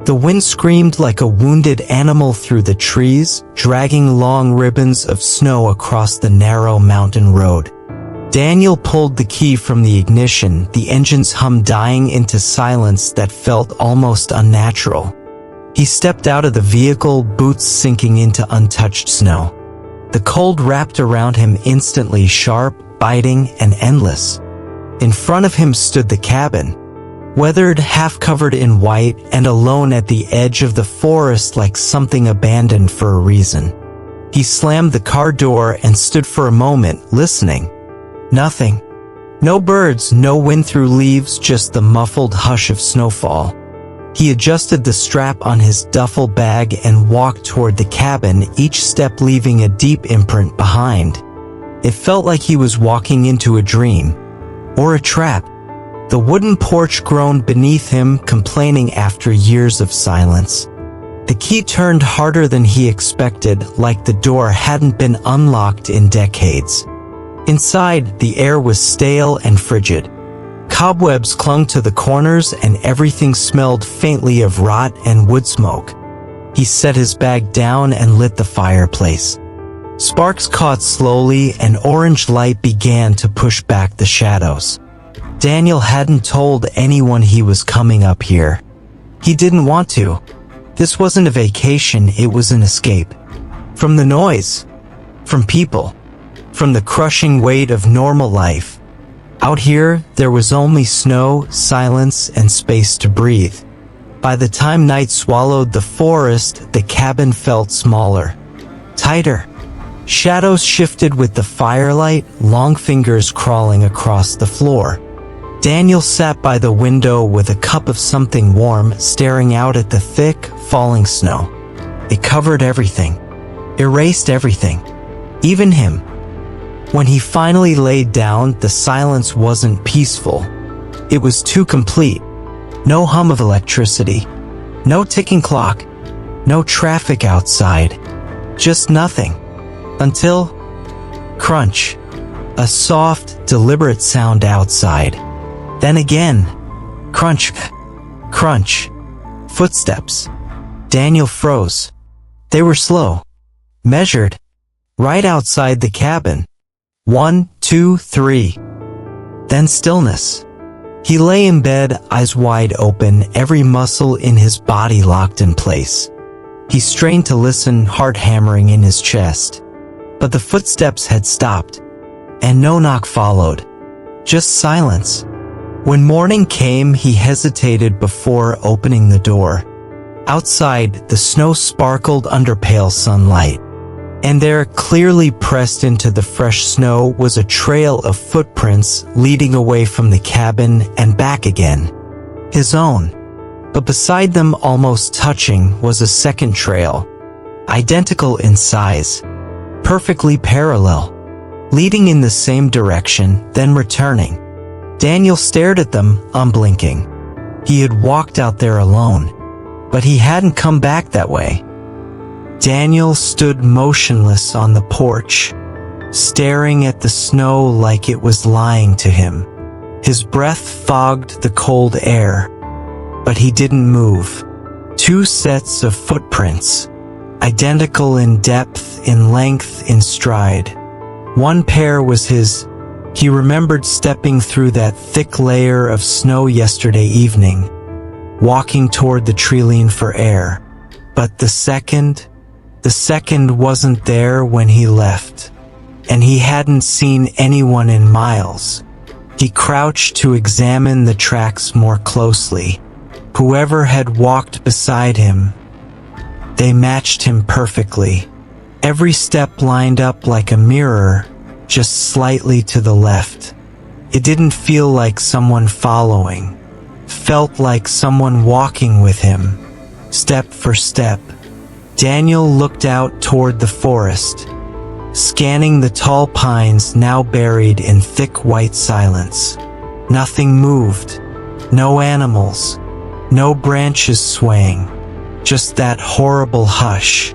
The wind screamed like a wounded animal through the trees, dragging long ribbons of snow across the narrow mountain road. Daniel pulled the key from the ignition, the engine's hum dying into silence that felt almost unnatural. He stepped out of the vehicle, boots sinking into untouched snow. The cold wrapped around him instantly, sharp, biting, and endless. In front of him stood the cabin, weathered, half covered in white, and alone at the edge of the forest like something abandoned for a reason. He slammed the car door and stood for a moment, listening. Nothing. No birds, no wind through leaves, just the muffled hush of snowfall. He adjusted the strap on his duffel bag and walked toward the cabin, each step leaving a deep imprint behind. It felt like he was walking into a dream. Or a trap. The wooden porch groaned beneath him, complaining after years of silence. The key turned harder than he expected, like the door hadn't been unlocked in decades. Inside, the air was stale and frigid. Cobwebs clung to the corners and everything smelled faintly of rot and wood smoke. He set his bag down and lit the fireplace. Sparks caught slowly, and orange light began to push back the shadows. Daniel hadn't told anyone he was coming up here. He didn't want to. This wasn't a vacation, it was an escape. From the noise. From people. From the crushing weight of normal life. Out here, there was only snow, silence, and space to breathe. By the time night swallowed the forest, the cabin felt smaller. Tighter. Shadows shifted with the firelight, long fingers crawling across the floor. Daniel sat by the window with a cup of something warm, staring out at the thick, falling snow. It covered everything. Erased everything. Even him. When he finally laid down, the silence wasn't peaceful. It was too complete. No hum of electricity. No ticking clock. No traffic outside. Just nothing. Until... crunch. A soft, deliberate sound outside. Then again. Crunch. Crunch. Footsteps. Daniel froze. They were slow. Measured. Right outside the cabin. 1, 2, 3. Then stillness. He lay in bed, eyes wide open, every muscle in his body locked in place. He strained to listen, heart hammering in his chest. But the footsteps had stopped. And no knock followed. Just silence. When morning came, he hesitated before opening the door. Outside, the snow sparkled under pale sunlight. And there, clearly pressed into the fresh snow, was a trail of footprints leading away from the cabin and back again. His own. But beside them, almost touching, was a second trail. Identical in size. Perfectly parallel. Leading in the same direction, then returning. Daniel stared at them, unblinking. He had walked out there alone. But he hadn't come back that way. Daniel stood motionless on the porch, staring at the snow like it was lying to him. His breath fogged the cold air, but he didn't move. Two sets of footprints, identical in depth, in length, in stride. One pair was his. He remembered stepping through that thick layer of snow yesterday evening, walking toward the treeline for air. But the second wasn't there when he left, and he hadn't seen anyone in miles. He crouched to examine the tracks more closely. Whoever had walked beside him, they matched him perfectly. Every step lined up like a mirror, just slightly to the left. It didn't feel like someone following. Felt like someone walking with him, step for step. Daniel looked out toward the forest, scanning the tall pines now buried in thick white silence. Nothing moved. No animals. No branches swaying. Just that horrible hush.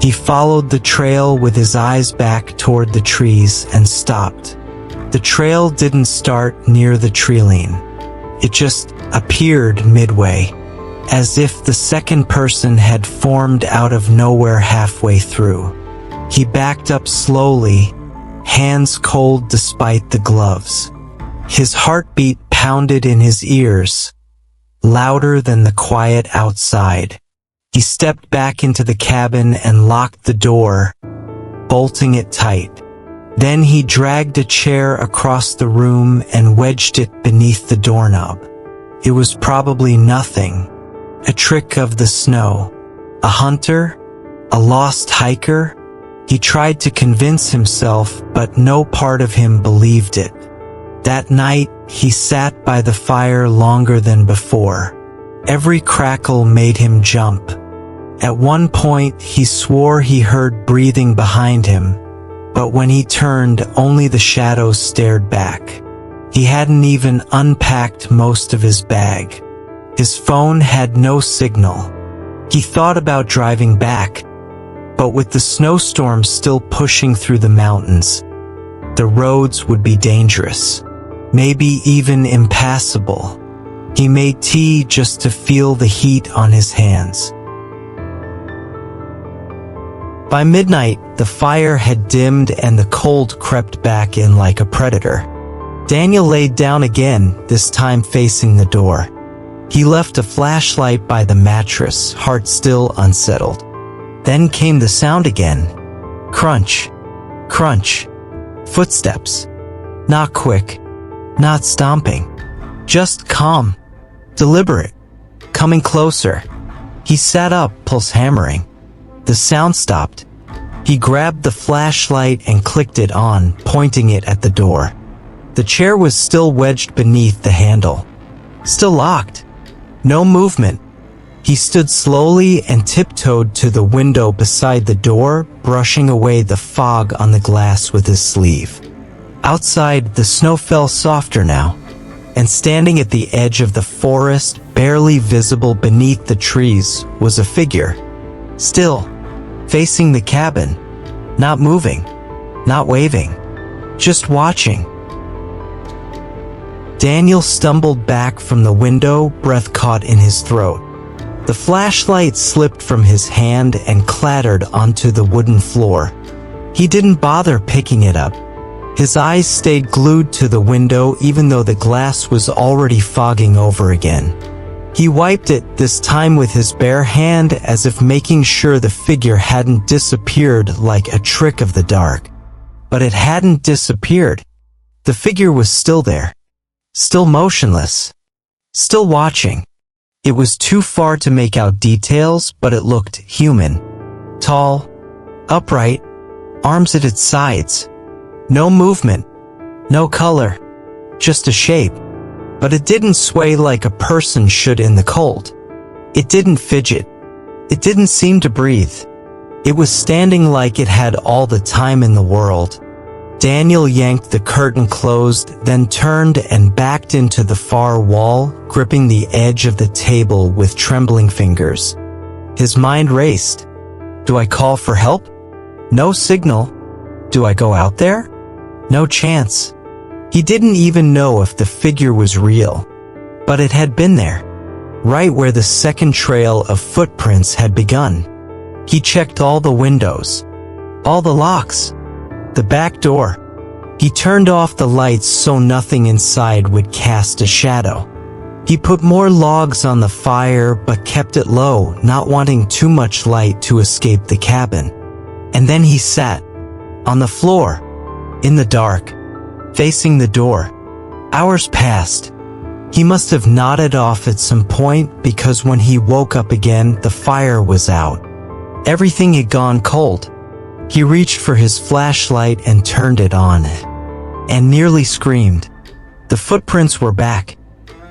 He followed the trail with his eyes back toward the trees and stopped. The trail didn't start near the treeline. It just appeared midway. as if the second person had formed out of nowhere halfway through. He backed up slowly, hands cold despite the gloves. His heartbeat pounded in his ears, louder than the quiet outside. He stepped back into the cabin and locked the door, bolting it tight. Then he dragged a chair across the room and wedged it beneath the doorknob. It was probably nothing. A trick of the snow. A hunter? A lost hiker? He tried to convince himself, but no part of him believed it. That night, he sat by the fire longer than before. Every crackle made him jump. At one point, he swore he heard breathing behind him, but when he turned, only the shadows stared back. He hadn't even unpacked most of his bag. His phone had no signal. He thought about driving back, but with the snowstorm still pushing through the mountains, the roads would be dangerous, maybe even impassable. He made tea just to feel the heat on his hands. By midnight, the fire had dimmed and the cold crept back in like a predator. Daniel laid down again, this time facing the door. He left a flashlight by the mattress, heart still unsettled. Then came the sound again. Crunch. Crunch. Footsteps. Not quick. Not stomping. Just calm. Deliberate. Coming closer. He sat up, pulse hammering. The sound stopped. He grabbed the flashlight and clicked it on, pointing it at the door. The chair was still wedged beneath the handle. Still locked. No movement. He stood slowly and tiptoed to the window beside the door, brushing away the fog on the glass with his sleeve. Outside, the snow fell softer now, and standing at the edge of the forest, barely visible beneath the trees, was a figure. Still, facing the cabin, not moving, not waving, just watching. Daniel stumbled back from the window, breath caught in his throat. The flashlight slipped from his hand and clattered onto the wooden floor. He didn't bother picking it up. His eyes stayed glued to the window even though the glass was already fogging over again. He wiped it, this time with his bare hand, as if making sure the figure hadn't disappeared like a trick of the dark. But it hadn't disappeared. The figure was still there. Still motionless. Still watching. It was too far to make out details, but it looked human. Tall. Upright. Arms at its sides. No movement. No color. Just a shape. But it didn't sway like a person should in the cold. It didn't fidget. It didn't seem to breathe. It was standing like it had all the time in the world. Daniel yanked the curtain closed, then turned and backed into the far wall, gripping the edge of the table with trembling fingers. His mind raced. Do I call for help? No signal. Do I go out there? No chance. He didn't even know if the figure was real. But it had been there, right where the second trail of footprints had begun. He checked all the windows, all the locks, the back door. He turned off the lights so nothing inside would cast a shadow. He put more logs on the fire but kept it low, not wanting too much light to escape the cabin. And then he sat, on the floor, in the dark, facing the door. Hours passed. He must have nodded off at some point because when he woke up again, the fire was out. Everything had gone cold. He reached for his flashlight and turned it on, and nearly screamed. The footprints were back.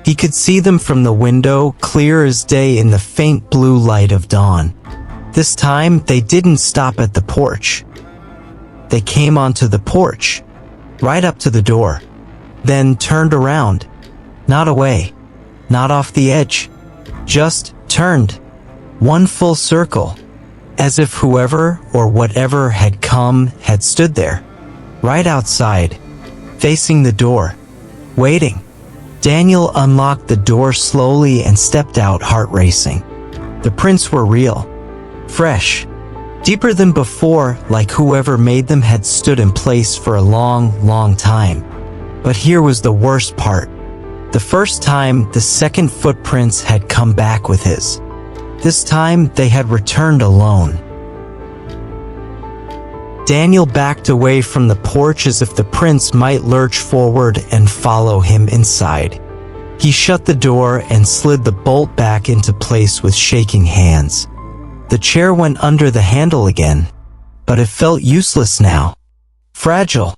He could see them from the window, clear as day in the faint blue light of dawn. This time, they didn't stop at the porch. They came onto the porch, right up to the door, then turned around. Not away, not off the edge, just turned. One full circle, as if whoever or whatever had come had stood there, right outside, facing the door, waiting. Daniel unlocked the door slowly and stepped out, heart racing. The prints were real. Fresh. Deeper than before, like whoever made them had stood in place for a long, long time. But here was the worst part. The first time, the second footprints had come back with his. This time, they had returned alone. Daniel backed away from the porch as if the prints might lurch forward and follow him inside. He shut the door and slid the bolt back into place with shaking hands. The chair went under the handle again, but it felt useless now. Fragile,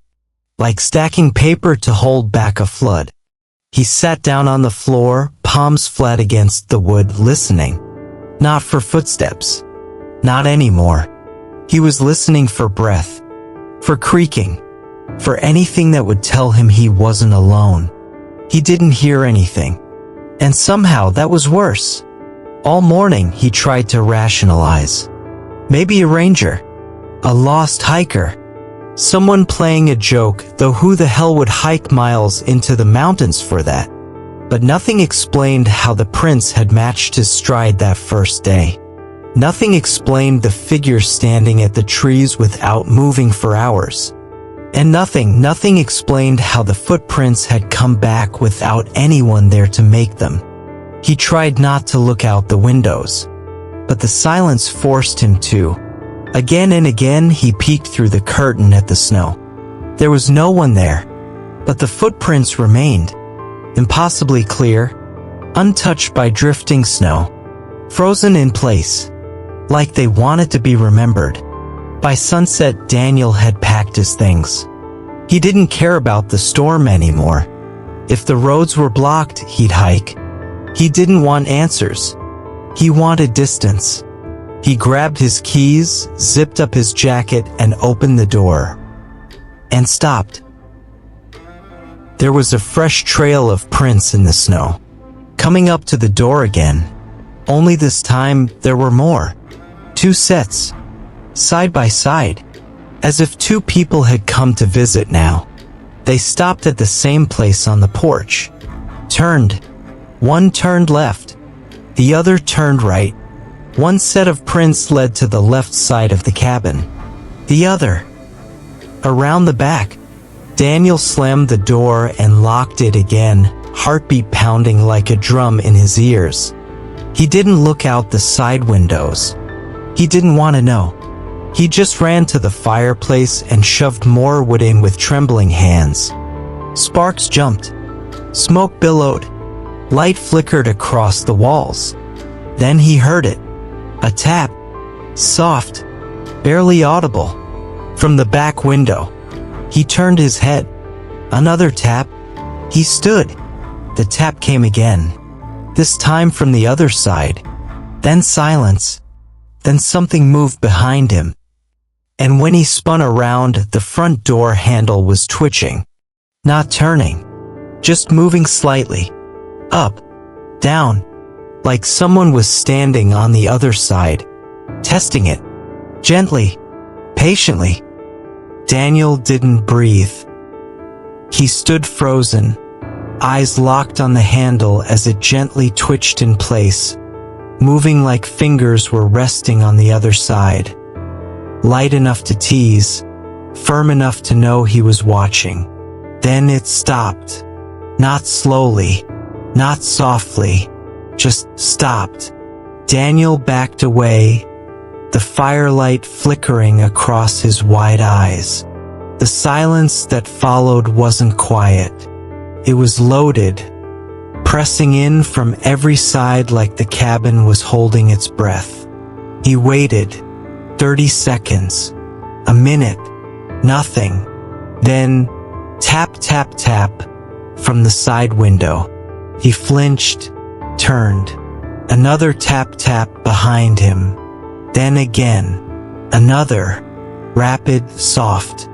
like stacking paper to hold back a flood. He sat down on the floor, palms flat against the wood, listening. Not for footsteps. Not anymore. He was listening for breath. For creaking. For anything that would tell him he wasn't alone. He didn't hear anything. And somehow that was worse. All morning he tried to rationalize. Maybe a ranger. A lost hiker. Someone playing a joke, though who the hell would hike miles into the mountains for that? But nothing explained how the prince had matched his stride that first day. Nothing explained the figure standing at the trees without moving for hours. And nothing explained how the footprints had come back without anyone there to make them. He tried not to look out the windows, but the silence forced him to. Again and again he peeked through the curtain at the snow. There was no one there, but the footprints remained, impossibly clear, untouched by drifting snow, frozen in place, like they wanted to be remembered. By sunset, Daniel had packed his things. He didn't care about the storm anymore. If the roads were blocked, he'd hike. He didn't want answers. He wanted distance. He grabbed his keys, zipped up his jacket, and opened the door. And stopped. There was a fresh trail of prints in the snow. Coming up to the door again. Only this time, there were more. 2 sets. Side by side. As if 2 people had come to visit now. They stopped at the same place on the porch. Turned. One turned left. The other turned right. One set of prints led to the left side of the cabin. The other. Around the back. Daniel slammed the door and locked it again, heartbeat pounding like a drum in his ears. He didn't look out the side windows. He didn't want to know. He just ran to the fireplace and shoved more wood in with trembling hands. Sparks jumped. Smoke billowed. Light flickered across the walls. Then he heard it. A tap. Soft. Barely audible. From the back window. He turned his head. Another tap. He stood. The tap came again. This time from the other side. Then silence. Then something moved behind him. And when he spun around, the front door handle was twitching. Not turning. Just moving slightly. Up. Down. Like someone was standing on the other side. Testing it. Gently. Patiently. Daniel didn't breathe. He stood frozen. Eyes locked on the handle as it gently twitched in place. Moving like fingers were resting on the other side. Light enough to tease, firm enough to know he was watching. Then it stopped. Not slowly, not softly, just stopped. Daniel backed away, the firelight flickering across his wide eyes. The silence that followed wasn't quiet. It was loaded, pressing in from every side like the cabin was holding its breath. He waited. 30 seconds. A minute. Nothing. Then, tap, tap, tap, from the side window. He flinched, turned. Another tap, tap behind him. Then again. Another. Rapid, soft.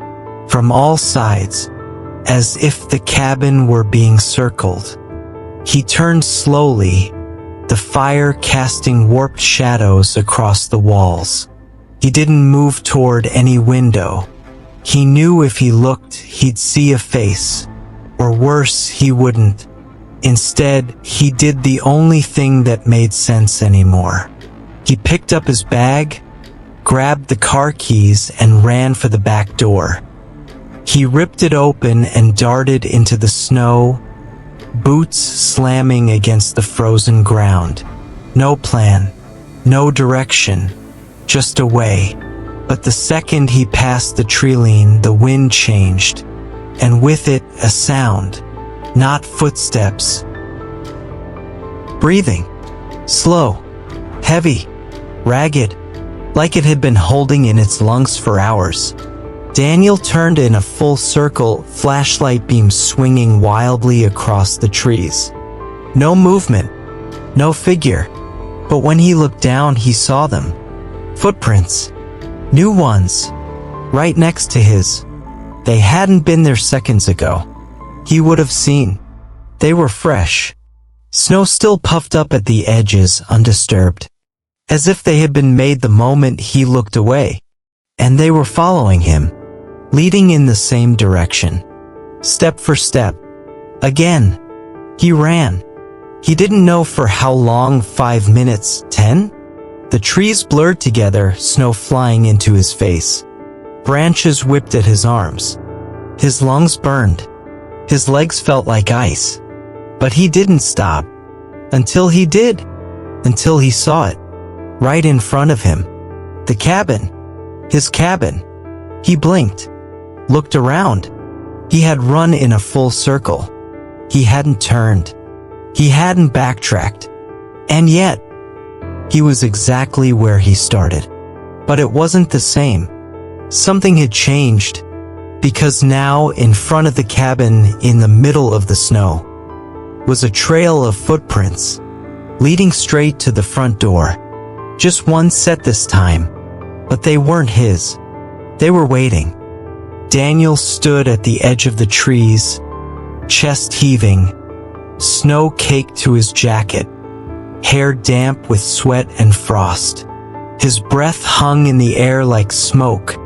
From all sides. As if the cabin were being circled. He turned slowly, the fire casting warped shadows across the walls. He didn't move toward any window. He knew if he looked, he'd see a face. Or worse, he wouldn't. Instead, he did the only thing that made sense anymore. He picked up his bag, grabbed the car keys, and ran for the back door. He ripped it open and darted into the snow, boots slamming against the frozen ground. No plan, no direction, just away. But the second he passed the treeline, the wind changed, and with it a sound. Not footsteps. Breathing. Slow. Heavy. Ragged. Like it had been holding in its lungs for hours. Daniel turned in a full circle, flashlight beams swinging wildly across the trees. No movement. No figure. But when he looked down, he saw them. Footprints. New ones. Right next to his. They hadn't been there seconds ago. He would have seen. They were fresh. Snow still puffed up at the edges, undisturbed. As if they had been made the moment he looked away. And they were following him. Leading in the same direction. Step for step. Again. He ran. He didn't know for how long, 5 minutes, 10? The trees blurred together, snow flying into his face. Branches whipped at his arms. His lungs burned. His legs felt like ice. But he didn't stop. Until he did. Until he saw it. Right in front of him. The cabin. His cabin. He blinked. Looked around. He had run in a full circle. He hadn't turned. He hadn't backtracked. And yet, he was exactly where he started. But it wasn't the same. Something had changed. Because now, in front of the cabin, in the middle of the snow, was a trail of footprints, leading straight to the front door. Just one set this time. But they weren't his. They were waiting. Daniel stood at the edge of the trees, chest heaving, snow caked to his jacket, hair damp with sweat and frost. His breath hung in the air like smoke,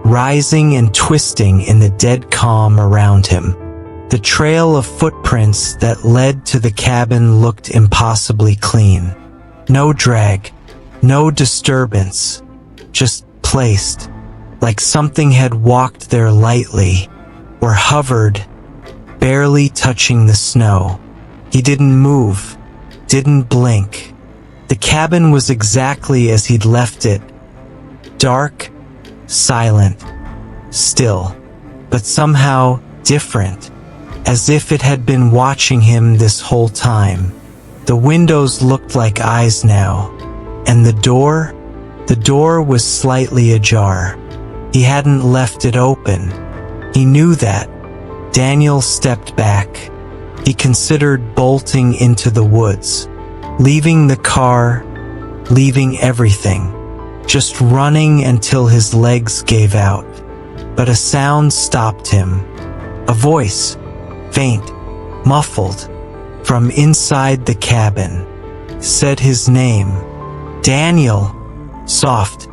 rising and twisting in the dead calm around him. The trail of footprints that led to the cabin looked impossibly clean. No drag, no disturbance, just placed, like something had walked there lightly, or hovered, barely touching the snow. He didn't move, didn't blink. The cabin was exactly as he'd left it. Dark, silent, still, but somehow different, as if it had been watching him this whole time. The windows looked like eyes now, and the door was slightly ajar. He hadn't left it open. He knew that. Daniel stepped back. He considered bolting into the woods, leaving the car, leaving everything, just running until his legs gave out. But a sound stopped him. A voice, faint, muffled, from inside the cabin, said his name. Daniel, soft,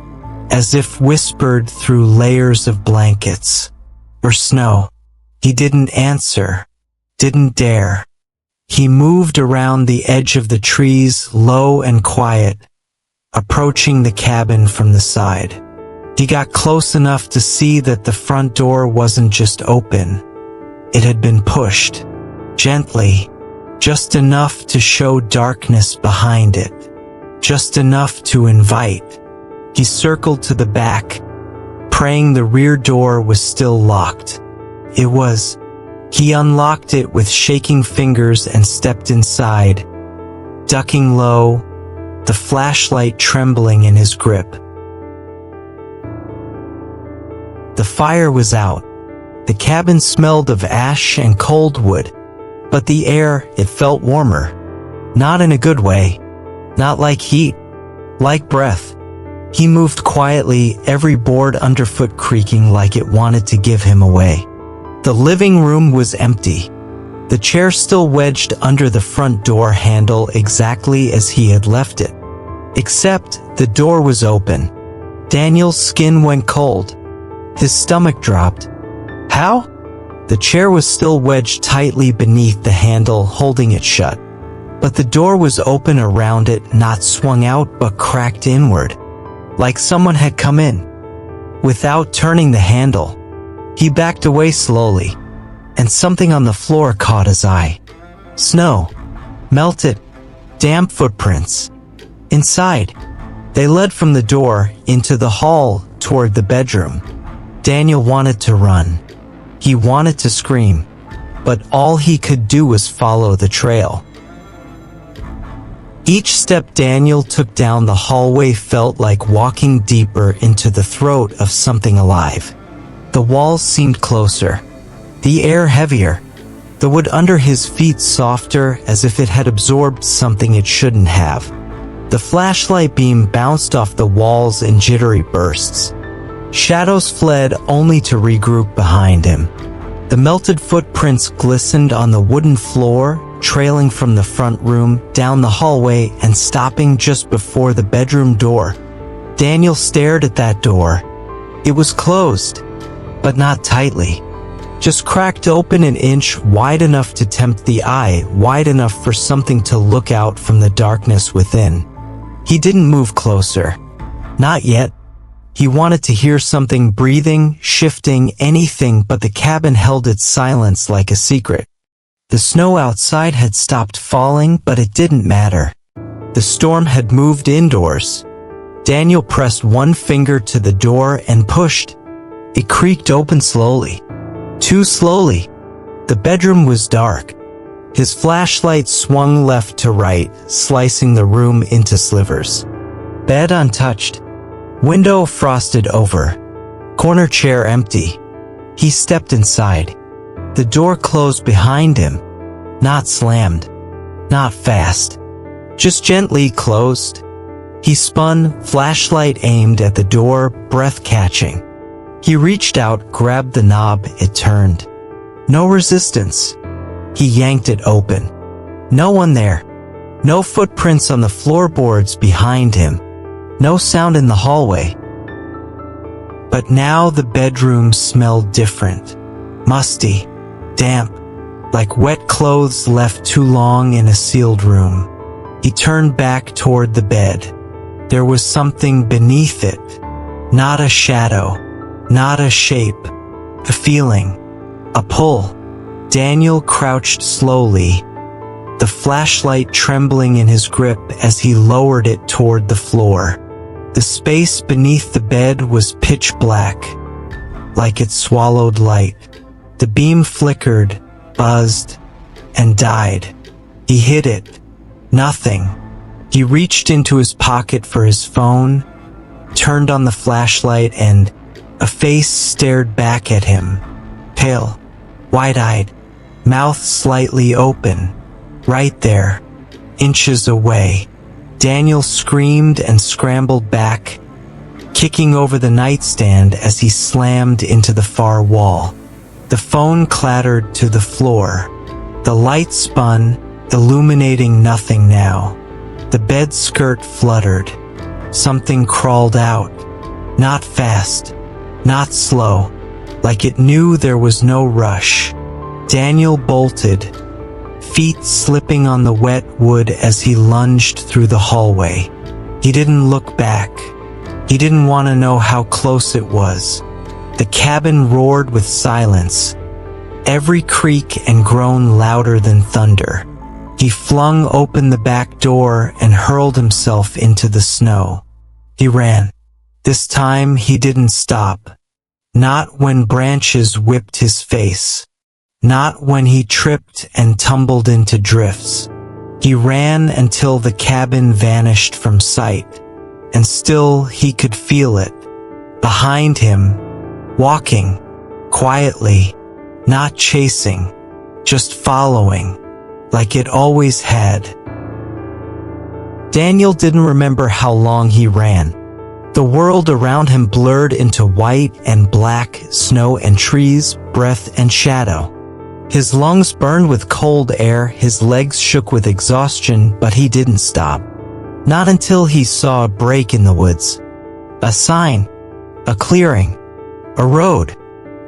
as if whispered through layers of blankets or snow. He didn't answer, didn't dare. He moved around the edge of the trees, low and quiet, approaching the cabin from the side. He got close enough to see that the front door wasn't just open. It had been pushed, gently, just enough to show darkness behind it, just enough to invite. He circled to the back, praying the rear door was still locked. It was. He unlocked it with shaking fingers and stepped inside, ducking low, the flashlight trembling in his grip. The fire was out. The cabin smelled of ash and cold wood, but the air, it felt warmer. Not in a good way. Not like heat. Like breath. He moved quietly, every board underfoot creaking like it wanted to give him away. The living room was empty. The chair still wedged under the front door handle exactly as he had left it. Except the door was open. Daniel's skin went cold. His stomach dropped. How? The chair was still wedged tightly beneath the handle, holding it shut. But the door was open around it, not swung out but cracked inward, like someone had come in. Without turning the handle, he backed away slowly, and something on the floor caught his eye. Snow. Melted. Damp footprints. Inside. They led from the door into the hall toward the bedroom. Daniel wanted to run. He wanted to scream, but all he could do was follow the trail. Each step Daniel took down the hallway felt like walking deeper into the throat of something alive. The walls seemed closer, the air heavier, the wood under his feet softer, as if it had absorbed something it shouldn't have. The flashlight beam bounced off the walls in jittery bursts. Shadows fled only to regroup behind him. The melted footprints glistened on the wooden floor, trailing from the front room, down the hallway, and stopping just before the bedroom door. Daniel stared at that door. It was closed, but not tightly. Just cracked open an inch, wide enough to tempt the eye, wide enough for something to look out from the darkness within. He didn't move closer. Not yet. He wanted to hear something breathing, shifting, anything, but the cabin held its silence like a secret. The snow outside had stopped falling, but it didn't matter. The storm had moved indoors. Daniel pressed one finger to the door and pushed. It creaked open slowly. Too slowly. The bedroom was dark. His flashlight swung left to right, slicing the room into slivers. Bed untouched. Window frosted over. Corner chair empty. He stepped inside. The door closed behind him. Not slammed. Not fast. Just gently closed. He spun, flashlight aimed at the door, breath catching. He reached out, grabbed the knob, it turned. No resistance. He yanked it open. No one there. No footprints on the floorboards behind him. No sound in the hallway. But now the bedroom smelled different. Musty. Damp. Like wet clothes left too long in a sealed room. He turned back toward the bed. There was something beneath it. Not a shadow. Not a shape. A feeling. A pull. Daniel crouched slowly, the flashlight trembling in his grip as he lowered it toward the floor. The space beneath the bed was pitch black, like it swallowed light. The beam flickered, buzzed, and died. He hid it. Nothing. He reached into his pocket for his phone, turned on the flashlight, and a face stared back at him. Pale, wide-eyed, mouth slightly open. Right there, inches away. Daniel screamed and scrambled back, kicking over the nightstand as he slammed into the far wall. The phone clattered to the floor. The light spun, illuminating nothing now. The bed skirt fluttered. Something crawled out. Not fast, not slow, like it knew there was no rush. Daniel bolted, feet slipping on the wet wood as he lunged through the hallway. He didn't look back. He didn't want to know how close it was. The cabin roared with silence, every creak and groan louder than thunder. He flung open the back door and hurled himself into the snow. He ran. This time he didn't stop. Not when branches whipped his face. Not when he tripped and tumbled into drifts. He ran until the cabin vanished from sight, and still he could feel it. Behind him, walking, quietly, not chasing, just following, like it always had. Daniel didn't remember how long he ran. The world around him blurred into white and black, snow and trees, breath and shadow. His lungs burned with cold air, his legs shook with exhaustion, but he didn't stop. Not until he saw a break in the woods. A sign. A clearing. A road.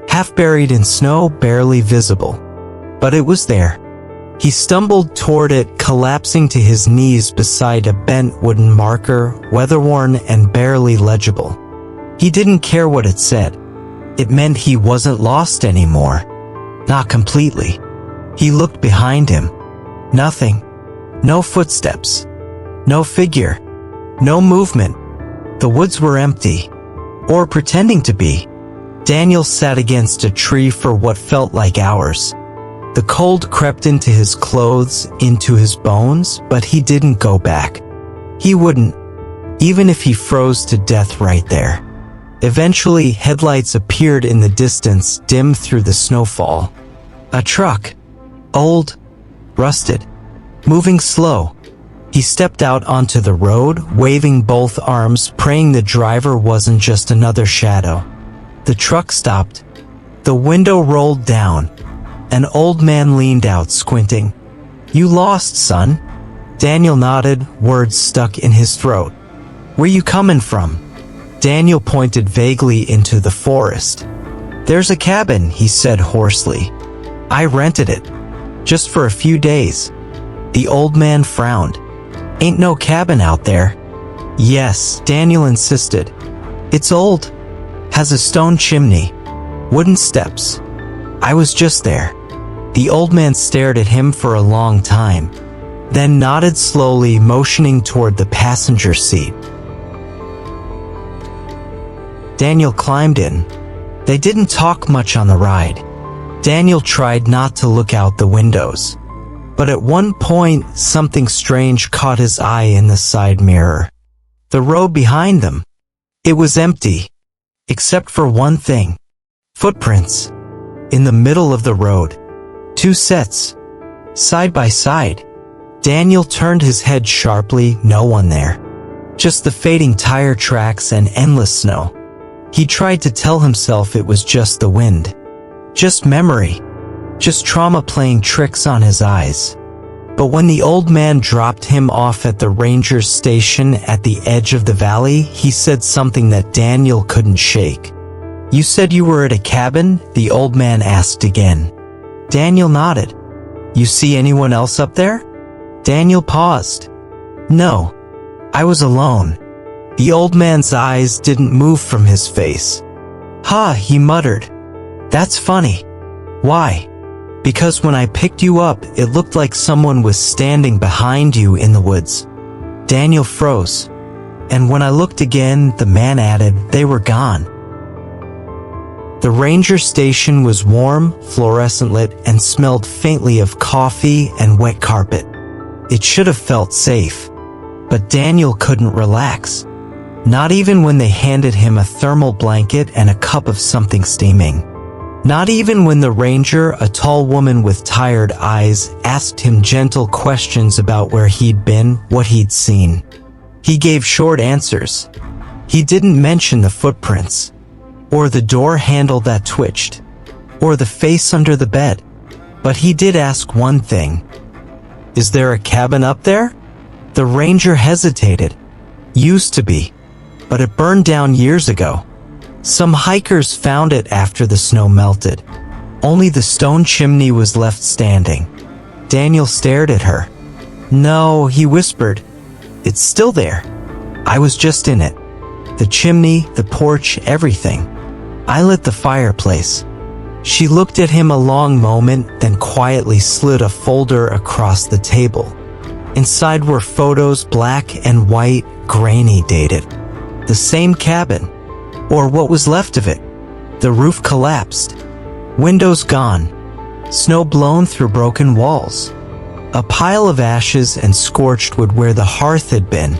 half buried in snow, barely visible. But it was there. He stumbled toward it, collapsing to his knees beside a bent wooden marker, weather-worn and barely legible. He didn't care what it said. It meant he wasn't lost anymore. Not completely. He looked behind him. Nothing. No footsteps. No figure. No movement. The woods were empty. Or pretending to be. Daniel sat against a tree for what felt like hours. The cold crept into his clothes, into his bones, but he didn't go back. He wouldn't, even if he froze to death right there. Eventually, headlights appeared in the distance, dim through the snowfall. A truck. Old. Rusted. Moving slow. He stepped out onto the road, waving both arms, praying the driver wasn't just another shadow. The truck stopped. The window rolled down. An old man leaned out, squinting. "You lost, son?" Daniel nodded, words stuck in his throat. "Where you coming from?" Daniel pointed vaguely into the forest. "There's a cabin," he said hoarsely. "I rented it. Just for a few days." The old man frowned. "Ain't no cabin out there." "Yes," Daniel insisted. "It's old. Has a stone chimney. Wooden steps. I was just there." The old man stared at him for a long time, then nodded slowly, motioning toward the passenger seat. Daniel climbed in. They didn't talk much on the ride. Daniel tried not to look out the windows. But at one point, something strange caught his eye in the side mirror. The road behind them. It was empty. Except for one thing. Footprints. In the middle of the road. 2 sets. Side by side. Daniel turned his head sharply, no one there. Just the fading tire tracks and endless snow. He tried to tell himself it was just the wind. Just memory. Just trauma playing tricks on his eyes. But when the old man dropped him off at the ranger's station at the edge of the valley, he said something that Daniel couldn't shake. "You said you were at a cabin?" the old man asked again. Daniel nodded. "You see anyone else up there?" Daniel paused. "No. I was alone." The old man's eyes didn't move from his face. "Ha," he muttered. "That's funny." "Why?" "Because when I picked you up, it looked like someone was standing behind you in the woods." Daniel froze. "And when I looked again," the man added, "they were gone." The ranger station was warm, fluorescent lit, and smelled faintly of coffee and wet carpet. It should have felt safe. But Daniel couldn't relax. Not even when they handed him a thermal blanket and a cup of something steaming. Not even when the ranger, a tall woman with tired eyes, asked him gentle questions about where he'd been, what he'd seen. He gave short answers. He didn't mention the footprints. Or the door handle that twitched. Or the face under the bed. But he did ask one thing. "Is there a cabin up there?" The ranger hesitated. "Used to be. But it burned down years ago. Some hikers found it after the snow melted. Only the stone chimney was left standing." Daniel stared at her. "No," he whispered. "It's still there. I was just in it. The chimney, the porch, everything. I lit the fireplace." She looked at him a long moment, then quietly slid a folder across the table. Inside were photos, black and white, grainy, dated. The same cabin. Or what was left of it. The roof collapsed. Windows gone. Snow blown through broken walls. A pile of ashes and scorched wood where the hearth had been.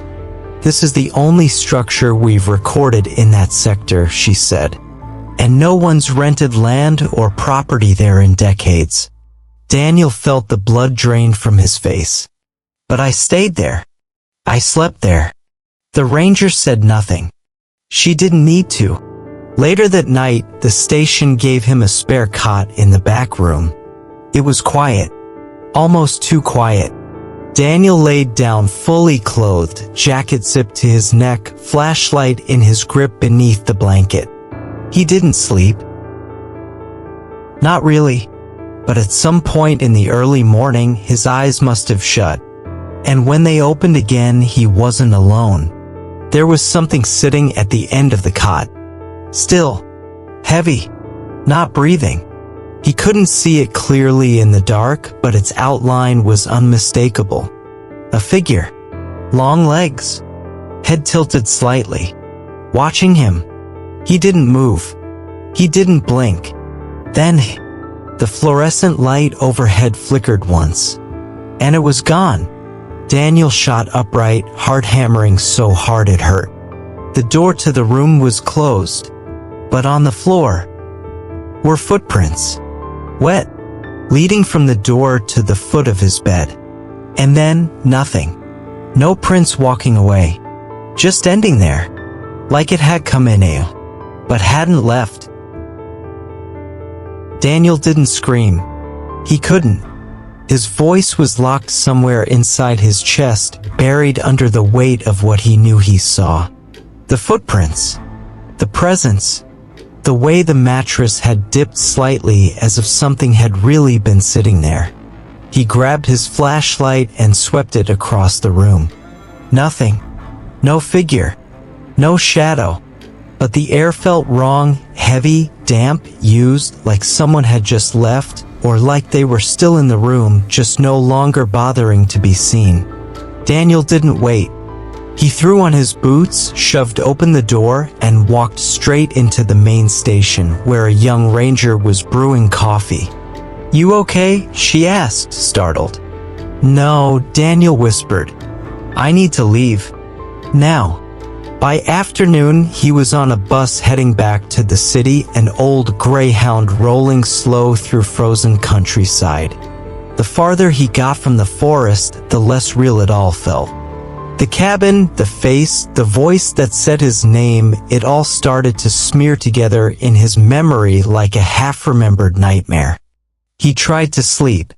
"This is the only structure we've recorded in that sector," she said. "And no one's rented land or property there in decades." Daniel felt the blood drain from his face. "But I stayed there. I slept there." The ranger said nothing. She didn't need to. Later that night, the station gave him a spare cot in the back room. It was quiet. Almost too quiet. Daniel laid down fully clothed, jacket zipped to his neck, flashlight in his grip beneath the blanket. He didn't sleep. Not really. But at some point in the early morning, his eyes must have shut. And when they opened again, he wasn't alone. There was something sitting at the end of the cot. Still. Heavy. Not breathing. He couldn't see it clearly in the dark, but its outline was unmistakable. A figure. Long legs. Head tilted slightly. Watching him. He didn't move. He didn't blink. Then, the fluorescent light overhead flickered once. And it was gone. Daniel shot upright, heart hammering so hard it hurt. The door to the room was closed. But on the floor were footprints. Wet. Leading from the door to the foot of his bed. And then, nothing. No prints walking away. Just ending there. Like it had come in, but hadn't left. Daniel didn't scream. He couldn't. His voice was locked somewhere inside his chest, buried under the weight of what he knew he saw. The footprints. The presence. The way the mattress had dipped slightly as if something had really been sitting there. He grabbed his flashlight and swept it across the room. Nothing. No figure. No shadow. But the air felt wrong, heavy, damp, used, like someone had just left, or like they were still in the room, just no longer bothering to be seen. Daniel didn't wait. He threw on his boots, shoved open the door, and walked straight into the main station, where a young ranger was brewing coffee. "You okay?" she asked, startled. "No," Daniel whispered. "I need to leave. Now." By afternoon, he was on a bus heading back to the city, an old greyhound rolling slow through frozen countryside. The farther he got from the forest, the less real it all felt. The cabin, the face, the voice that said his name, it all started to smear together in his memory like a half-remembered nightmare. He tried to sleep,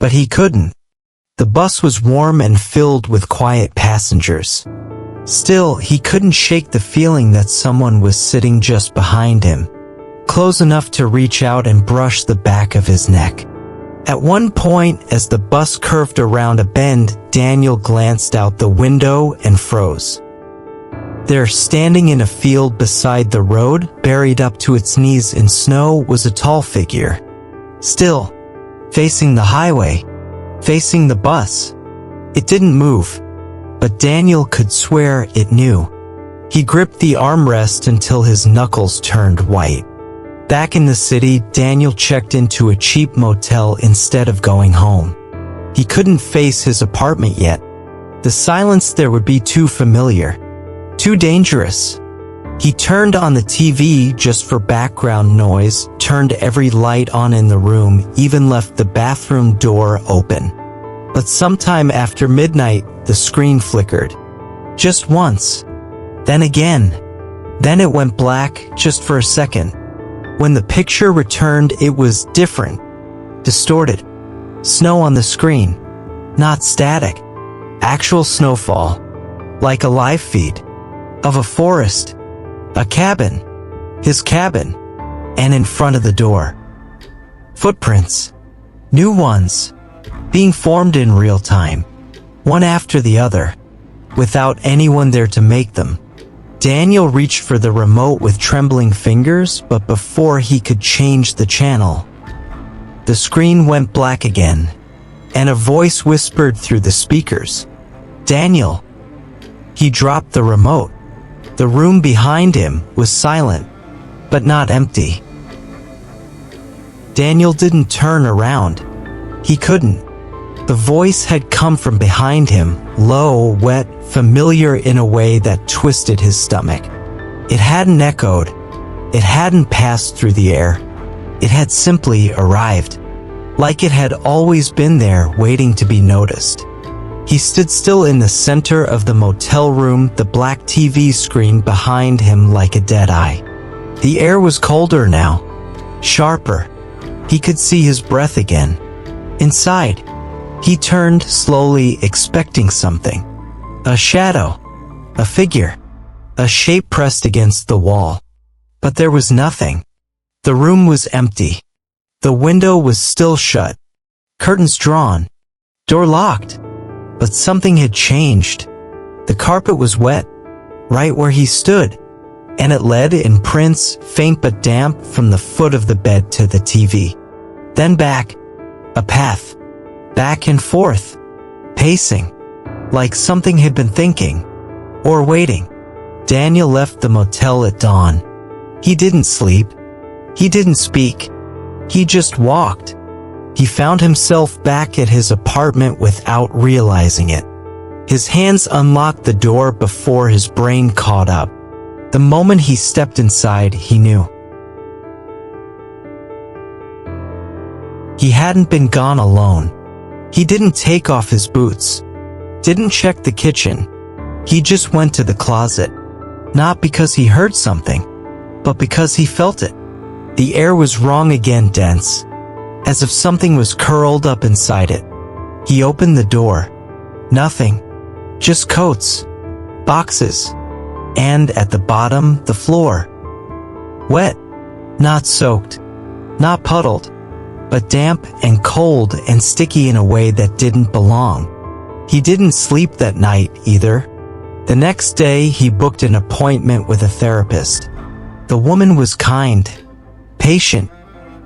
but he couldn't. The bus was warm and filled with quiet passengers. Still, he couldn't shake the feeling that someone was sitting just behind him, close enough to reach out and brush the back of his neck. At one point, as the bus curved around a bend, Daniel glanced out the window and froze. There, standing in a field beside the road, buried up to its knees in snow, was a tall figure. Still, facing the highway, facing the bus. It didn't move. But Daniel could swear it knew. He gripped the armrest until his knuckles turned white. Back in the city, Daniel checked into a cheap motel instead of going home. He couldn't face his apartment yet. The silence there would be too familiar. Too dangerous. He turned on the TV just for background noise, turned every light on in the room, even left the bathroom door open. But sometime after midnight, the screen flickered. Just once. Then again. Then it went black, just for a second. When the picture returned, it was different. Distorted. Snow on the screen. Not static. Actual snowfall. Like a live feed. Of a forest. A cabin. His cabin. And in front of the door. Footprints. New ones. Being formed in real time. One after the other. Without anyone there to make them. Daniel reached for the remote with trembling fingers, but before he could change the channel, the screen went black again, and a voice whispered through the speakers. "Daniel." He dropped the remote. The room behind him was silent, but not empty. Daniel didn't turn around. He couldn't. The voice had come from behind him, low, wet, familiar in a way that twisted his stomach. It hadn't echoed. It hadn't passed through the air. It had simply arrived. Like it had always been there, waiting to be noticed. He stood still in the center of the motel room, the black TV screen behind him like a dead eye. The air was colder now. Sharper. He could see his breath again. Inside. He turned slowly, expecting something. A shadow. A figure. A shape pressed against the wall. But there was nothing. The room was empty. The window was still shut, curtains drawn, door locked. But something had changed. The carpet was wet, right where he stood, and it led in prints, faint but damp, from the foot of the bed to the TV. Then back, a path, back and forth, pacing, like something had been thinking, or waiting. Daniel left the motel at dawn. He didn't sleep. He didn't speak. He just walked. He found himself back at his apartment without realizing it. His hands unlocked the door before his brain caught up. The moment he stepped inside, he knew. He hadn't been gone alone. He didn't take off his boots, didn't check the kitchen. He just went to the closet, not because he heard something, but because he felt it. The air was wrong again, dense, as if something was curled up inside it. He opened the door. Nothing. Just coats, boxes, and at the bottom, the floor. Wet, not soaked, not puddled, but damp and cold and sticky in a way that didn't belong. He didn't sleep that night either. The next day, he booked an appointment with a therapist. The woman was kind, patient.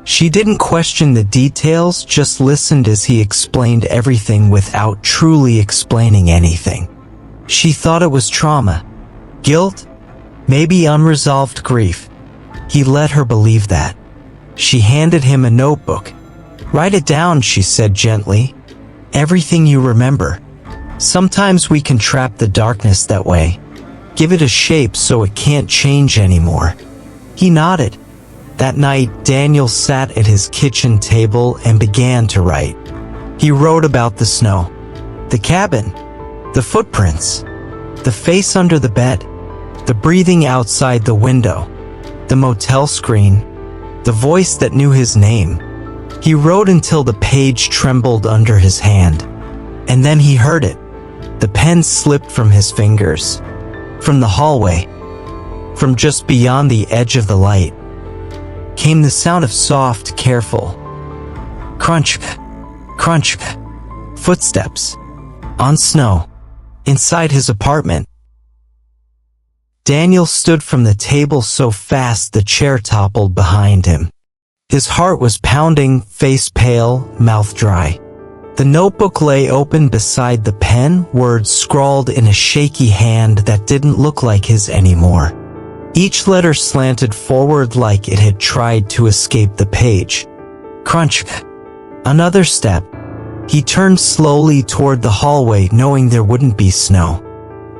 She didn't question the details, just listened as he explained everything without truly explaining anything. She thought it was trauma, guilt, maybe unresolved grief. He let her believe that. She handed him a notebook. "Write it down," she said gently. "Everything you remember. Sometimes we can trap the darkness that way. Give it a shape so it can't change anymore." He nodded. That night, Daniel sat at his kitchen table and began to write. He wrote about the snow, the cabin, the footprints, the face under the bed, the breathing outside the window, the motel screen, the voice that knew his name. He wrote until the page trembled under his hand. And then he heard it. The pen slipped from his fingers. From the hallway, from just beyond the edge of the light, came the sound of soft, careful crunch, crunch, footsteps on snow inside his apartment. Daniel stood from the table so fast the chair toppled behind him. His heart was pounding, face pale, mouth dry. The notebook lay open beside the pen, words scrawled in a shaky hand that didn't look like his anymore. Each letter slanted forward like it had tried to escape the page. Crunch. Another step. He turned slowly toward the hallway, knowing there wouldn't be snow.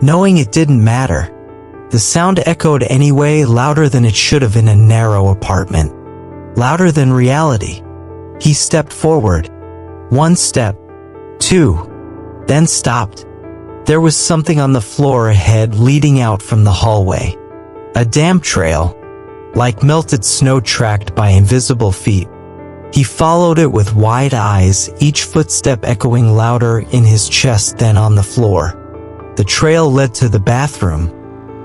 Knowing it didn't matter. The sound echoed anyway, louder than it should have in a narrow apartment. Louder than reality. He stepped forward. One step. Two. Then stopped. There was something on the floor ahead, leading out from the hallway. A damp trail, like melted snow tracked by invisible feet. He followed it with wide eyes, each footstep echoing louder in his chest than on the floor. The trail led to the bathroom.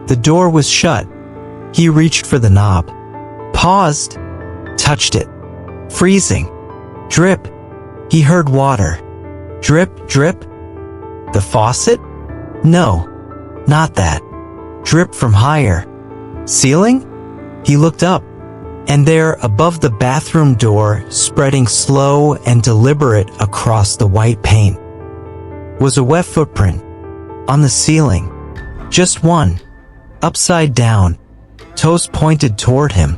The door was shut. He reached for the knob, paused, touched it. Freezing. Drip. He heard water. Drip, drip. The faucet? No, not that. Drip from higher. Ceiling? He looked up, and there, above the bathroom door, spreading slow and deliberate across the white paint, was a wet footprint on the ceiling. Just one, upside down, toes pointed toward him.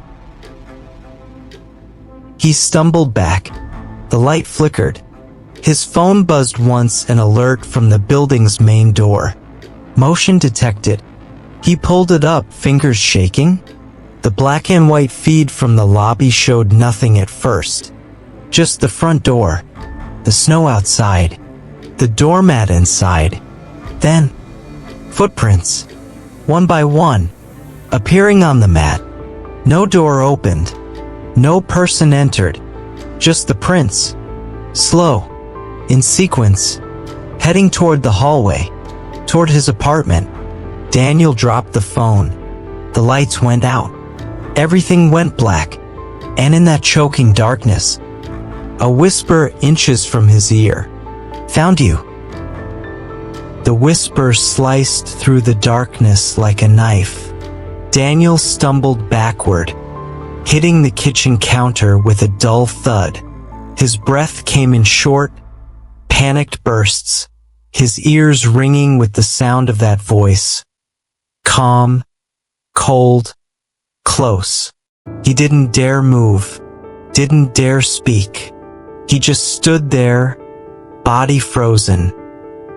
He stumbled back. The light flickered. His phone buzzed once, an alert from the building's main door. Motion detected. He pulled it up, fingers shaking. The black and white feed from the lobby showed nothing at first. Just the front door, the snow outside, the doormat inside. Then, footprints, one by one, appearing on the mat. No door opened. No person entered. Just the prints, slow, in sequence, heading toward the hallway, toward his apartment. Daniel dropped the phone. The lights went out. Everything went black. And in that choking darkness, A whisper inches from his ear. "Found you." The whisper sliced through the darkness like a knife. Daniel stumbled backward, hitting the kitchen counter with a dull thud. His breath came in short, panicked bursts, his ears ringing with the sound of that voice. Calm, cold, close. He didn't dare move, didn't dare speak. He just stood there, body frozen,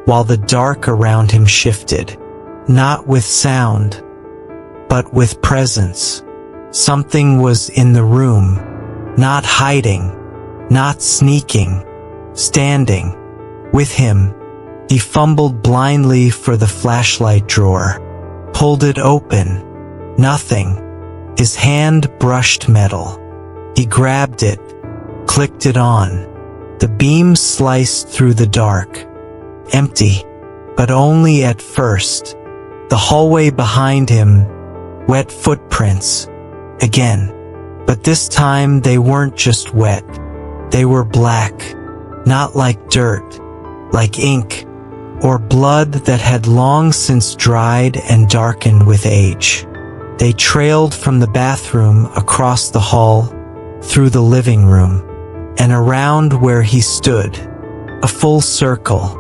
while the dark around him shifted. Not with sound, but with presence. Something was in the room, not hiding, not sneaking, standing. With him. He fumbled blindly for the flashlight drawer, pulled it open. Nothing. His hand brushed metal. He grabbed it, clicked it on. The beam sliced through the dark. Empty, but only at first. The hallway behind him, wet footprints. Again. But this time they weren't just wet. They were black. Not like dirt, like ink, or blood that had long since dried and darkened with age. They trailed from the bathroom across the hall, through the living room, and around where he stood. A full circle,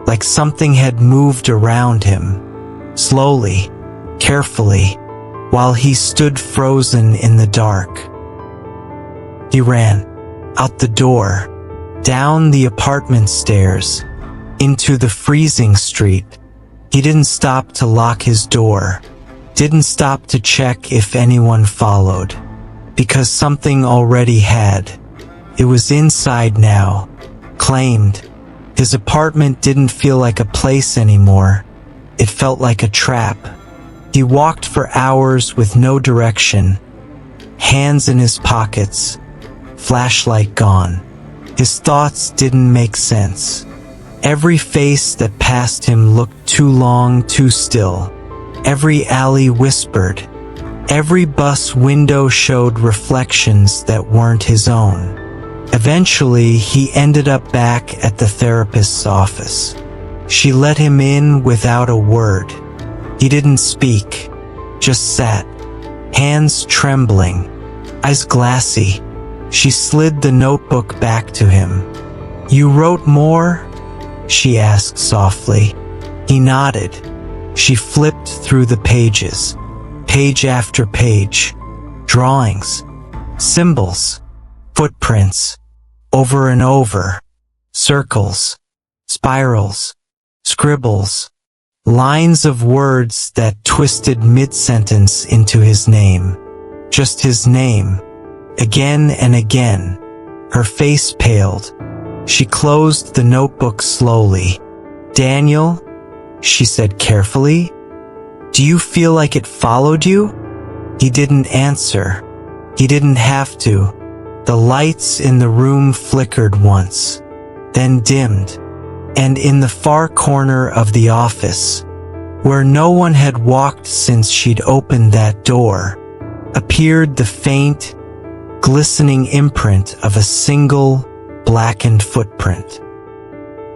like something had moved around him. Slowly, carefully, while he stood frozen in the dark. He ran, out the door, down the apartment stairs, into the freezing street. He didn't stop to lock his door, didn't stop to check if anyone followed, because something already had. It was inside now, claimed. His apartment didn't feel like a place anymore. It felt like a trap. He walked for hours with no direction, hands in his pockets, flashlight gone. His thoughts didn't make sense. Every face that passed him looked too long, too still. Every alley whispered. Every bus window showed reflections that weren't his own. Eventually, he ended up back at the therapist's office. She let him in without a word. He didn't speak, just sat, hands trembling, eyes glassy. She slid the notebook back to him. "You wrote more?" she asked softly. He nodded. She flipped through the pages, page after page. Drawings, symbols, footprints, over and over. Circles, spirals, scribbles, lines of words that twisted mid-sentence into his name. Just his name. Again and again. Her face paled. She closed the notebook slowly. "Daniel," she said carefully, "do you feel like it followed you?" He didn't answer. He didn't have to. The lights in the room flickered once, then dimmed, and in the far corner of the office, where no one had walked since she'd opened that door, appeared the faint, glistening imprint of a single, blackened footprint.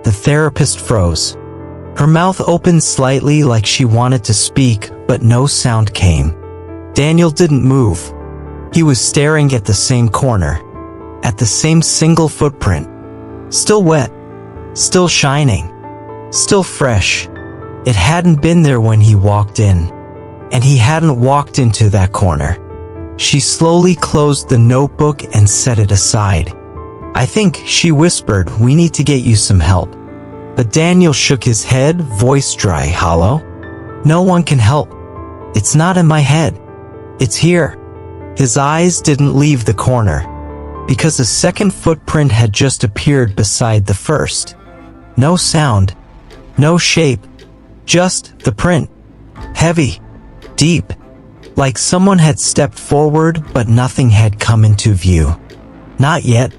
The therapist froze. Her mouth opened slightly like she wanted to speak, but no sound came. Daniel didn't move. He was staring at the same corner, at the same single footprint. Still wet, still shining, still fresh. It hadn't been there when he walked in, and he hadn't walked into that corner. She slowly closed the notebook and set it aside. "I think," she whispered, "we need to get you some help." But Daniel shook his head, voice dry, hollow. "No one can help. It's not in my head. It's here." His eyes didn't leave the corner, because a second footprint had just appeared beside the first. No sound, no shape, just the print. Heavy, deep, like someone had stepped forward but nothing had come into view. Not yet.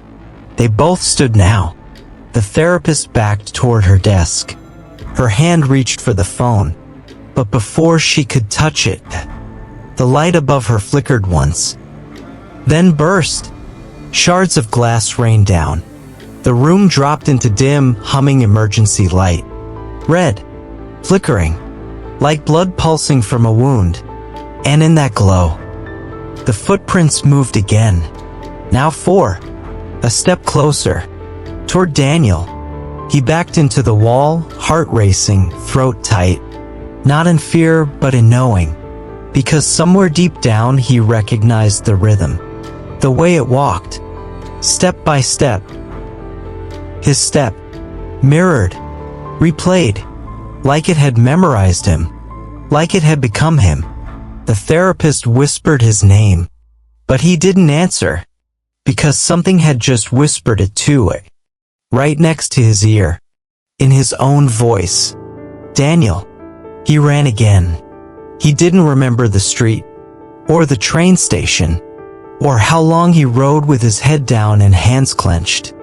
They both stood now. The therapist backed toward her desk. Her hand reached for the phone, but before she could touch it, the light above her flickered once, then burst. Shards of glass rained down. The room dropped into dim, humming emergency light. Red, flickering, like blood pulsing from a wound. And in that glow, the footprints moved again. Now 4. A step closer. Toward Daniel. He backed into the wall, heart racing, throat tight. Not in fear, but in knowing. Because somewhere deep down he recognized the rhythm. The way it walked. Step by step. His step. Mirrored. Replayed. Like it had memorized him. Like it had become him. The therapist whispered his name. But he didn't answer. Because something had just whispered it too. Right next to his ear. In his own voice. Daniel. He ran again. He didn't remember the street. Or the train station. Or how long he rode with his head down and hands clenched.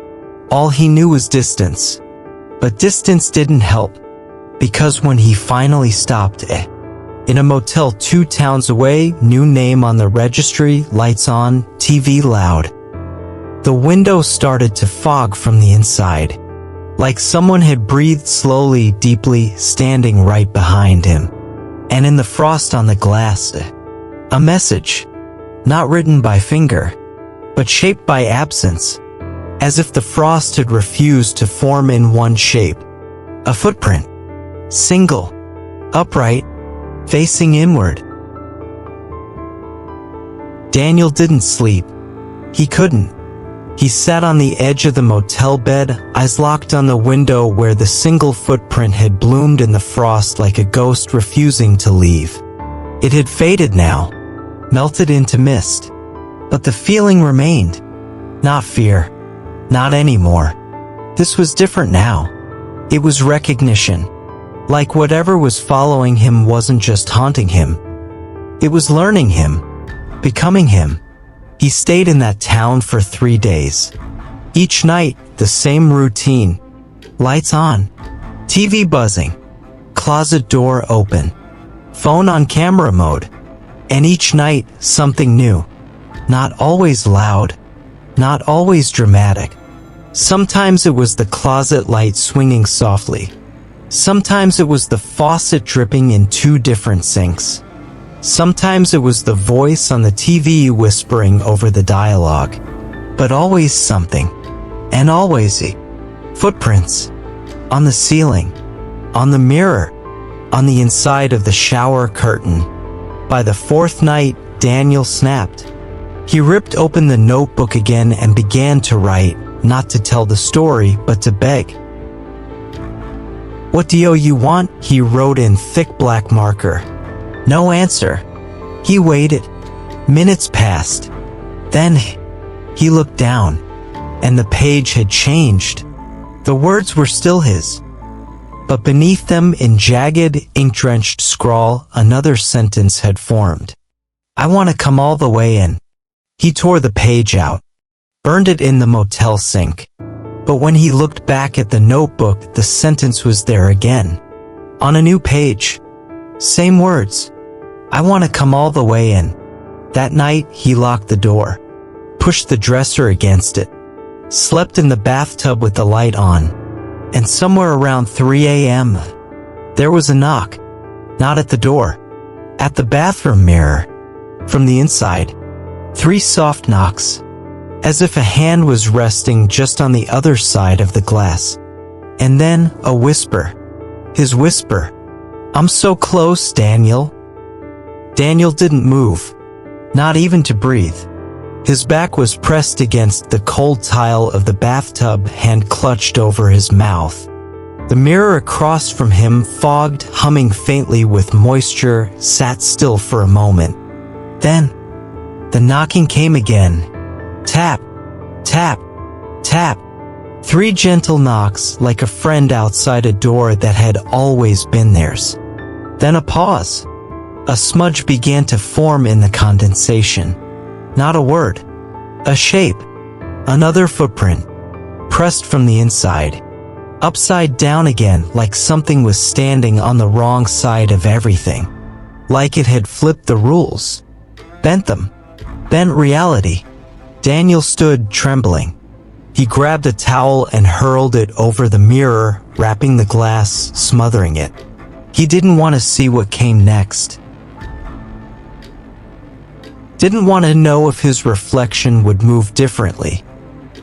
All he knew was distance. But distance didn't help. Because when he finally stopped, in a motel 2 towns away, new name on the registry, lights on, TV loud. The window started to fog from the inside. Like someone had breathed slowly, deeply, standing right behind him. And in the frost on the glass, a message. Not written by finger, but shaped by absence. As if the frost had refused to form in one shape. A footprint. Single. Upright. Facing inward. Daniel didn't sleep. He couldn't. He sat on the edge of the motel bed, eyes locked on the window where the single footprint had bloomed in the frost like a ghost refusing to leave. It had faded now, melted into mist. But the feeling remained. Not fear. Not anymore. This was different now. It was recognition. Like whatever was following him wasn't just haunting him. It was learning him. Becoming him. He stayed in that town for 3 days. Each night, the same routine. Lights on. TV buzzing. Closet door open. Phone on camera mode. And each night, something new. Not always loud. Not always dramatic. Sometimes it was the closet light swinging softly. Sometimes it was the faucet dripping in 2 different sinks. Sometimes it was the voice on the TV whispering over the dialogue. But always something. And always footprints. On the ceiling. On the mirror. On the inside of the shower curtain. By the 4th night, Daniel snapped. He ripped open the notebook again and began to write, not to tell the story, but to beg. "What do you want?" he wrote in thick black marker. No answer. He waited. Minutes passed. Then, he looked down, and the page had changed. The words were still his. But beneath them, in jagged, ink-drenched scrawl, another sentence had formed. "I want to come all the way in." He tore the page out, burned it in the motel sink. But when he looked back at the notebook, the sentence was there again. On a new page. Same words. "I want to come all the way in." That night, he locked the door, pushed the dresser against it, slept in the bathtub with the light on. And somewhere around 3 a.m., there was a knock. Not at the door. At the bathroom mirror. From the inside. 3 soft knocks. As if a hand was resting just on the other side of the glass. And then, a whisper. His whisper. "I'm so close, Daniel." Daniel didn't move. Not even to breathe. His back was pressed against the cold tile of the bathtub, hand clutched over his mouth. The mirror across from him, fogged, humming faintly with moisture, sat still for a moment. Then, the knocking came again. Tap, tap, tap. 3 gentle knocks, like a friend outside a door that had always been theirs. Then a pause. A smudge began to form in the condensation. Not a word. A shape. Another footprint. Pressed from the inside. Upside down again, like something was standing on the wrong side of everything. Like it had flipped the rules. Bent them. Bent reality. Daniel stood, trembling. He grabbed a towel and hurled it over the mirror, wrapping the glass, smothering it. He didn't want to see what came next. Didn't want to know if his reflection would move differently.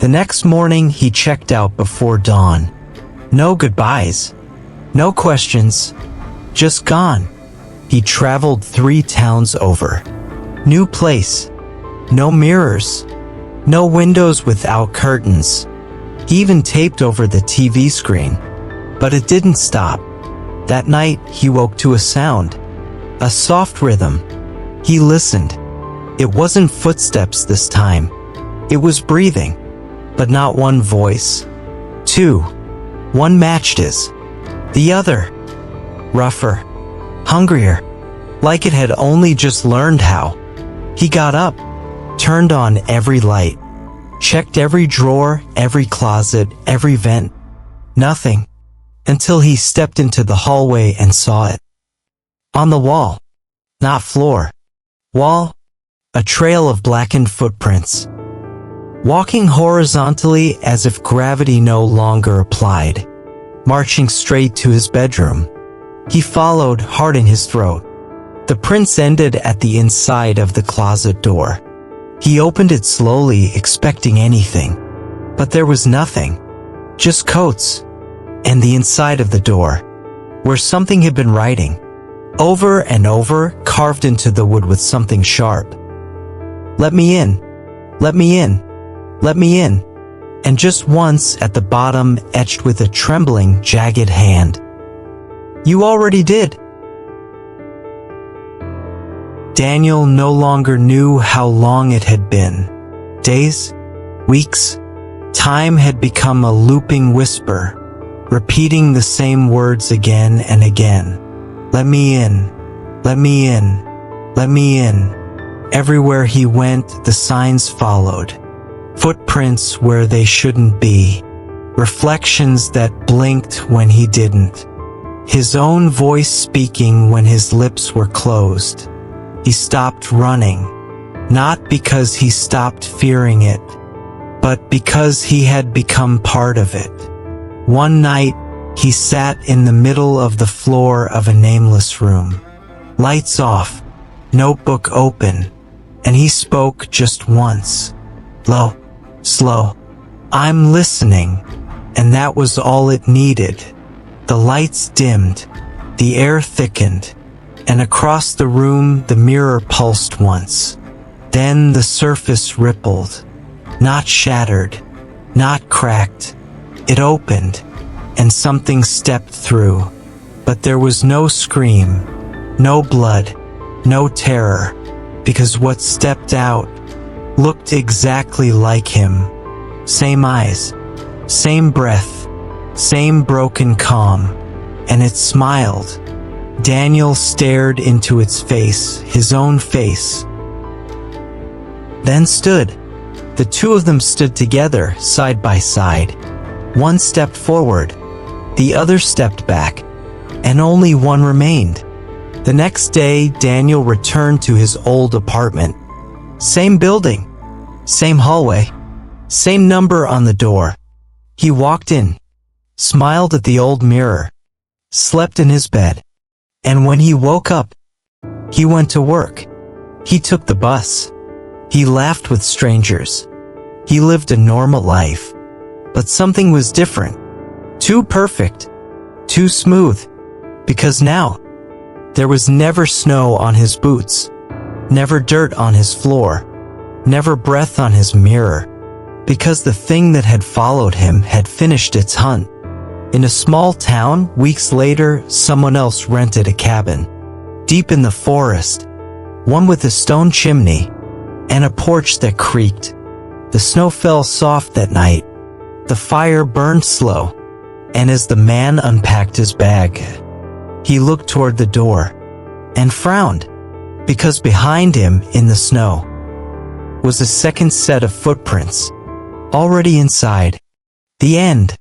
The next morning, he checked out before dawn. No goodbyes. No questions. Just gone. He traveled 3 towns over. New place. No mirrors. No windows without curtains. He even taped over the TV screen. But it didn't stop. That night, he woke to a sound. A soft rhythm. He listened. It wasn't footsteps this time. It was breathing. But not one voice. 2. One matched his. The other. Rougher. Hungrier. Like it had only just learned how. He got up. Turned on every light. Checked every drawer, every closet, every vent. Nothing. Until he stepped into the hallway and saw it. On the wall. Not floor. Wall. A trail of blackened footprints. Walking horizontally as if gravity no longer applied. Marching straight to his bedroom. He followed, heart in his throat. The prints ended at the inside of the closet door. He opened it slowly, expecting anything. But there was nothing. Just coats. And the inside of the door, where something had been writing. Over and over, carved into the wood with something sharp. Let me in. Let me in. Let me in. And just once at the bottom, etched with a trembling, jagged hand. You already did. Daniel no longer knew how long it had been. Days? Weeks? Time had become a looping whisper, repeating the same words again and again. Let me in. Let me in. Let me in. Everywhere he went, the signs followed. Footprints where they shouldn't be. Reflections that blinked when he didn't. His own voice speaking when his lips were closed. He stopped running, not because he stopped fearing it, but because he had become part of it. One night, he sat in the middle of the floor of a nameless room. Lights off, notebook open, and he spoke just once. Low, slow. I'm listening, and that was all it needed. The lights dimmed, the air thickened, and across the room the mirror pulsed once. Then the surface rippled, not shattered, not cracked. It opened, and something stepped through. But there was no scream, no blood, no terror, because what stepped out looked exactly like him. Same eyes, same breath, same broken calm, and it smiled. Daniel stared into its face, his own face. Then stood. The two of them stood together, side by side. One stepped forward, the other stepped back, and only one remained. The next day, Daniel returned to his old apartment. Same building, same hallway, same number on the door. He walked in, smiled at the old mirror, slept in his bed. And when he woke up, he went to work. He took the bus. He laughed with strangers. He lived a normal life. But something was different. Too perfect. Too smooth. Because now, there was never snow on his boots. Never dirt on his floor. Never breath on his mirror. Because the thing that had followed him had finished its hunt. In a small town, weeks later, someone else rented a cabin. Deep in the forest. One with a stone chimney. And a porch that creaked. The snow fell soft that night. The fire burned slow. And as the man unpacked his bag, he looked toward the door. And frowned. Because behind him, in the snow, was a second set of footprints. Already inside. The end.